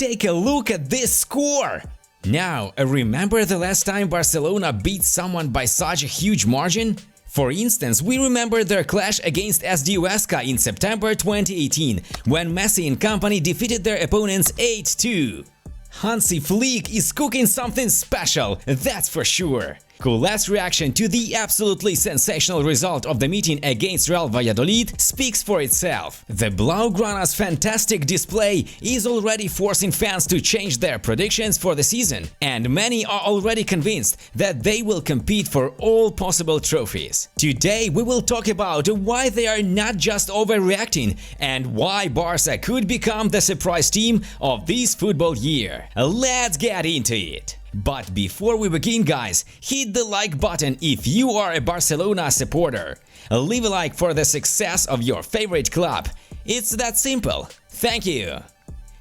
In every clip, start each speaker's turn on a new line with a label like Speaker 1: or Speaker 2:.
Speaker 1: take a look at this score! Now, remember the last time Barcelona beat someone by such a huge margin? For instance, we remember their clash against SD Huesca in September 2018, when Messi and company defeated their opponents 8-2. Hansi Flick is cooking something special, that's for sure. Cules' reaction to the absolutely sensational result of the meeting against Real Valladolid speaks for itself. The Blaugrana's fantastic display is already forcing fans to change their predictions for the season, and many are already convinced that they will compete for all possible trophies. Today we will talk about why they are not just overreacting and why Barça could become the surprise team of this football year. Let's get into it! But before we begin, guys, hit the like button if you are a Barcelona supporter. Leave a like for the success of your favorite club. It's that simple. Thank you.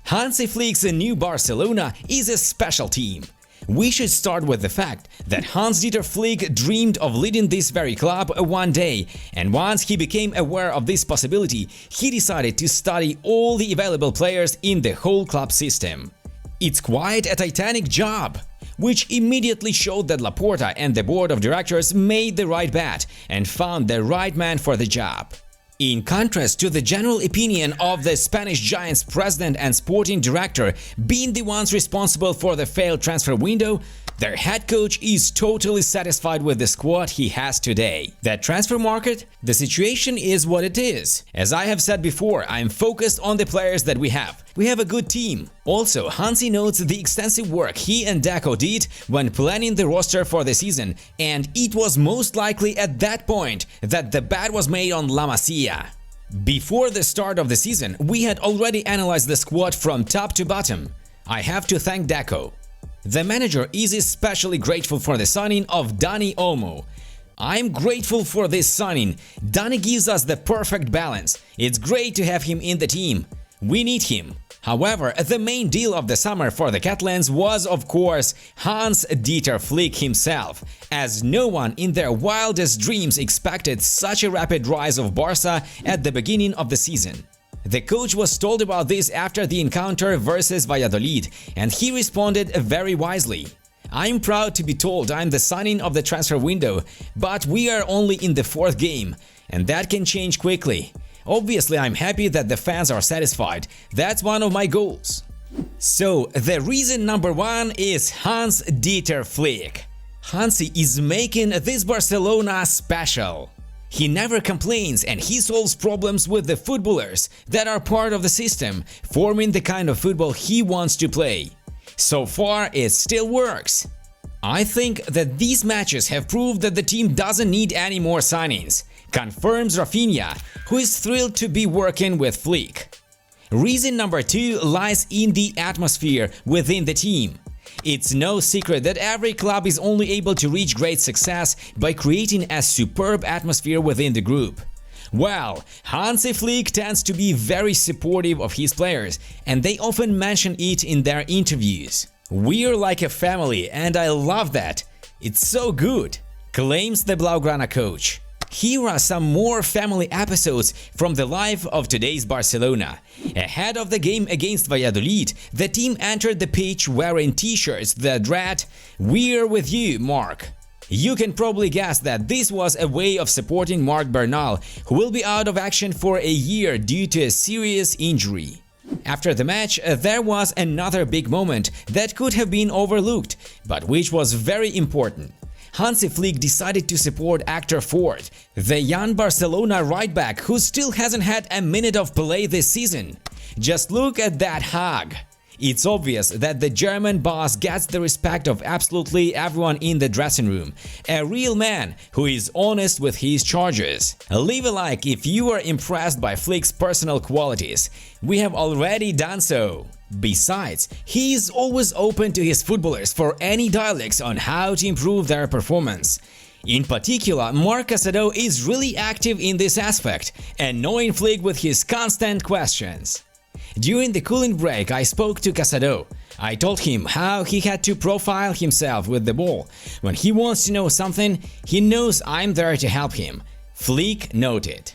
Speaker 1: Hansi Flick's new Barcelona is a special team. We should start with the fact that Hans-Dieter Flick dreamed of leading this very club one day, and once he became aware of this possibility, he decided to study all the available players in the whole club system. It's quite a titanic job, which immediately showed that Laporta and the board of directors made the right bet and found the right man for the job. In contrast to the general opinion of the Spanish Giants president and sporting director being the ones responsible for the failed transfer window, their head coach is totally satisfied with the squad he has today. That transfer market? The situation is what it is. As I have said before, I am focused on the players that we have. We have a good team. Also, Hansi notes the extensive work he and Deco did when planning the roster for the season, and it was most likely at that point that the bet was made on La Masia. Before the start of the season, we had already analyzed the squad from top to bottom. I have to thank Deco. The manager is especially grateful for the signing of Dani Olmo. I'm grateful for this signing. Dani gives us the perfect balance. It's great to have him in the team. We need him. However, the main deal of the summer for the Catalans was, of course, Hans-Dieter Flick himself, as no one in their wildest dreams expected such a rapid rise of Barça at the beginning of the season. The coach was told about this after the encounter versus Valladolid, and he responded very wisely. I'm proud to be told I'm the signing of the transfer window, but we are only in the 4th game, and that can change quickly. Obviously, I'm happy that the fans are satisfied. That's one of my goals. So, the reason number 1 is Hans-Dieter Flick. Hansi is making this Barcelona special. He never complains and he solves problems with the footballers that are part of the system, forming the kind of football he wants to play. So far, it still works. I think that these matches have proved that the team doesn't need any more signings, confirms Rafinha, who is thrilled to be working with Flick. Reason number 2 lies in the atmosphere within the team. It's no secret that every club is only able to reach great success by creating a superb atmosphere within the group. Well, Hansi Flick tends to be very supportive of his players, and they often mention it in their interviews. "We're like a family, and I love that. It's so good," claims the Blaugrana coach. Here are some more family episodes from the life of today's Barcelona. Ahead of the game against Valladolid, the team entered the pitch wearing t-shirts that read, "We're with you, Marc." You can probably guess that this was a way of supporting Marc Bernal, who will be out of action for a year due to a serious injury. After the match, there was another big moment that could have been overlooked, but which was very important. Hansi Flick decided to support Actor Ford, the young Barcelona right-back who still hasn't had a minute of play this season. Just look at that hug. It's obvious that the German boss gets the respect of absolutely everyone in the dressing room, a real man who is honest with his charges. Leave a like if you are impressed by Flick's personal qualities. We have already done so. Besides, he is always open to his footballers for any dialects on how to improve their performance. In particular, Marc Casado is really active in this aspect, annoying Flick with his constant questions. During the cooling break, I spoke to Casado. I told him how he had to profile himself with the ball. When he wants to know something, he knows I'm there to help him. Flick noted.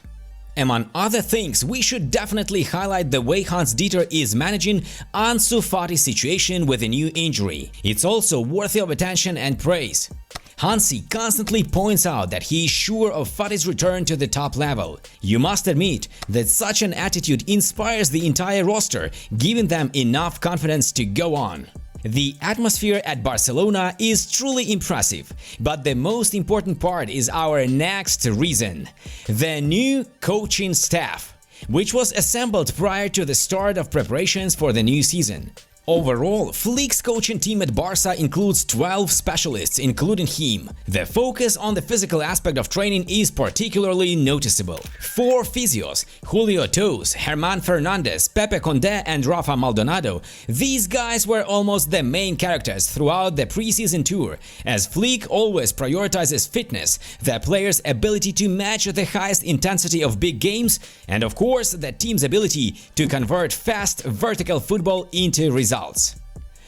Speaker 1: Among other things, we should definitely highlight the way Hans-Dieter is managing Ansu Fati's situation with a new injury. It's also worthy of attention and praise. Hansi constantly points out that he is sure of Fati's return to the top level. You must admit that such an attitude inspires the entire roster, giving them enough confidence to go on. The atmosphere at Barcelona is truly impressive, but the most important part is our next reason: the new coaching staff, which was assembled prior to the start of preparations for the new season. Overall, Flick's coaching team at Barça includes 12 specialists, including him. The focus on the physical aspect of training is particularly noticeable. 4 physios, Julio Toes, Herman Fernandez, Pepe Condé and Rafa Maldonado. These guys were almost the main characters throughout the preseason tour, as Flick always prioritizes fitness, the player's ability to match the highest intensity of big games, and of course the team's ability to convert fast vertical football into results.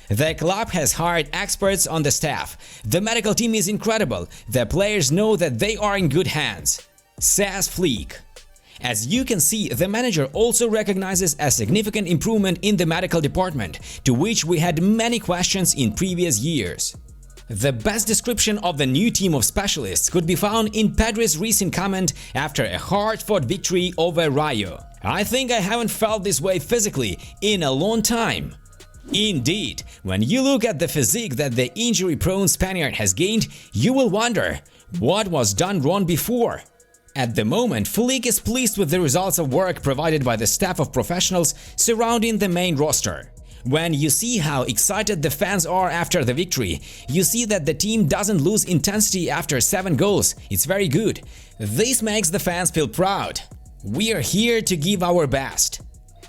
Speaker 1: The club has hired experts on the staff. The medical team is incredible. The players know that they are in good hands, says Flick. As you can see, the manager also recognizes a significant improvement in the medical department, to which we had many questions in previous years. The best description of the new team of specialists could be found in Pedri's recent comment after a hard-fought victory over Rayo. "I think I haven't felt this way physically in a long time." Indeed, when you look at the physique that the injury-prone Spaniard has gained, you will wonder what was done wrong before. At the moment, Flick is pleased with the results of work provided by the staff of professionals surrounding the main roster. When you see how excited the fans are after the victory, you see that the team doesn't lose intensity after 7 goals. It's very good. This makes the fans feel proud. We are here to give our best.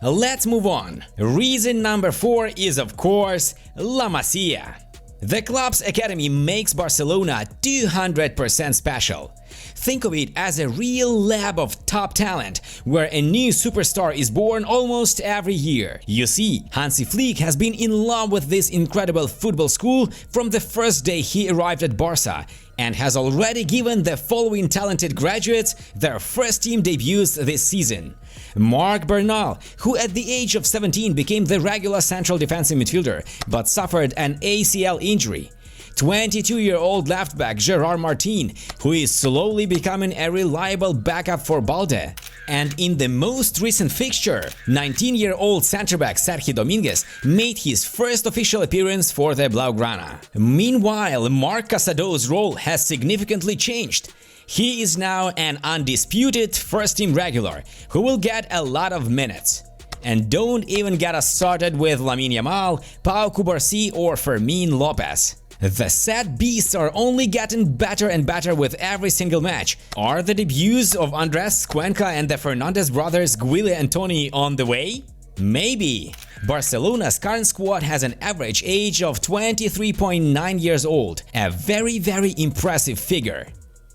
Speaker 1: Let's move on. Reason number 4 is, of course, La Masia. The club's academy makes Barcelona 200% special. Think of it as a real lab of top talent, where a new superstar is born almost every year. You see, Hansi Flick has been in love with this incredible football school from the first day he arrived at Barça, and has already given the following talented graduates their first team debuts this season. Marc Bernal, who at the age of 17 became the regular central defensive midfielder, but suffered an ACL injury. 22-year-old left-back Gerard Martin, who is slowly becoming a reliable backup for Balde. And in the most recent fixture, 19-year-old centre-back Sergio Dominguez made his first official appearance for the Blaugrana. Meanwhile, Marc Casado's role has significantly changed. He is now an undisputed first-team regular who will get a lot of minutes. And don't even get us started with Lamine Yamal, Pau Cubarsí or Fermín López. The set beasts are only getting better and better with every single match. Are the debuts of Andrés Cuenca and the Fernandez brothers Guile and Toni on the way? Maybe. Barcelona's current squad has an average age of 23.9 years old, a very impressive figure.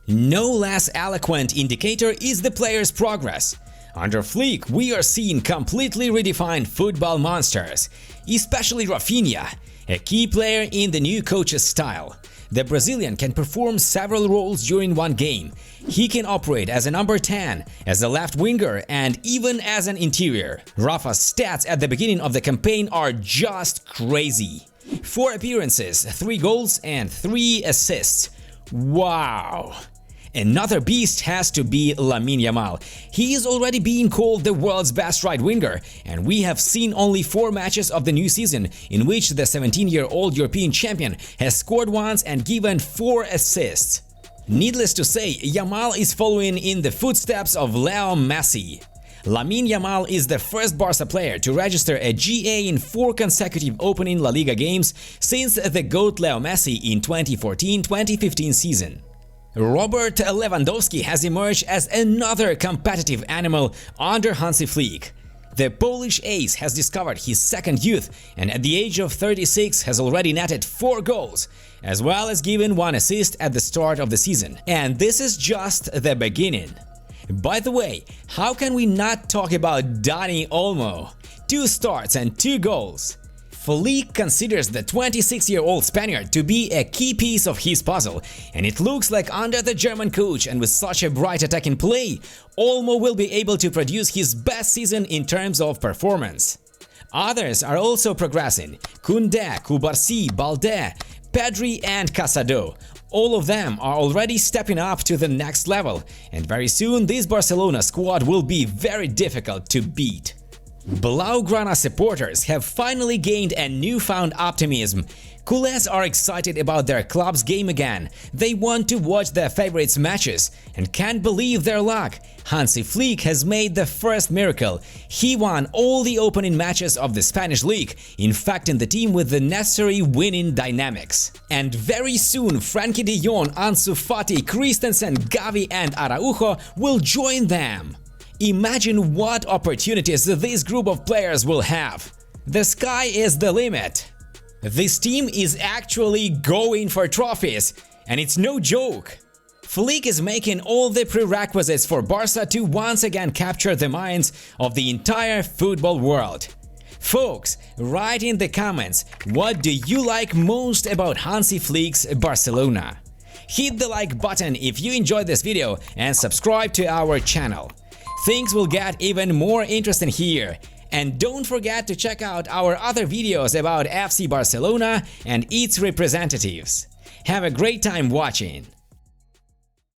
Speaker 1: No less eloquent indicator is the player's progress. Under Flick, we are seeing completely redefined football monsters, especially Rafinha, a key player in the new coach's style. The Brazilian can perform several roles during one game. He can operate as a number 10, as a left winger, and even as an interior. Rafa's stats at the beginning of the campaign are just crazy. 4 appearances, 3 goals and 3 assists. Wow! Another beast has to be Lamine Yamal. He is already being called the world's best right winger, and we have seen only 4 matches of the new season in which the 17-year-old European champion has scored once and given 4 assists. Needless to say, Yamal is following in the footsteps of Leo Messi. Lamine Yamal is the first Barca player to register a GA in 4 consecutive opening La Liga games since the GOAT Leo Messi in 2014-2015 season. Robert Lewandowski has emerged as another competitive animal under Hansi Flick. The Polish ace has discovered his second youth and at the age of 36 has already netted 4 goals, as well as given 1 assist at the start of the season. And this is just the beginning. By the way, how can we not talk about Dani Olmo? 2 starts and 2 goals. Flick considers the 26-year-old Spaniard to be a key piece of his puzzle, and it looks like under the German coach and with such a bright attacking play, Olmo will be able to produce his best season in terms of performance. Others are also progressing: Koundé, Cubarsí, Balde, Pedri and Casado. All of them are already stepping up to the next level, and very soon this Barcelona squad will be very difficult to beat. Blaugrana supporters have finally gained a newfound optimism. Cules are excited about their club's game again. They want to watch their favorites' matches and can't believe their luck. Hansi Flick has made the first miracle. He won all the opening matches of the Spanish league, infecting the team with the necessary winning dynamics. And very soon Frankie de Jong, Ansu Fati, Christensen, Gavi and Araujo will join them. Imagine what opportunities this group of players will have. The sky is the limit. This team is actually going for trophies, and it's no joke. Flick is making all the prerequisites for Barça to once again capture the minds of the entire football world. Folks, write in the comments, what do you like most about Hansi Flick's Barcelona? Hit the like button if you enjoyed this video and subscribe to our channel. Things will get even more interesting here. And don't forget to check out our other videos about FC Barcelona and its representatives. Have a great time watching!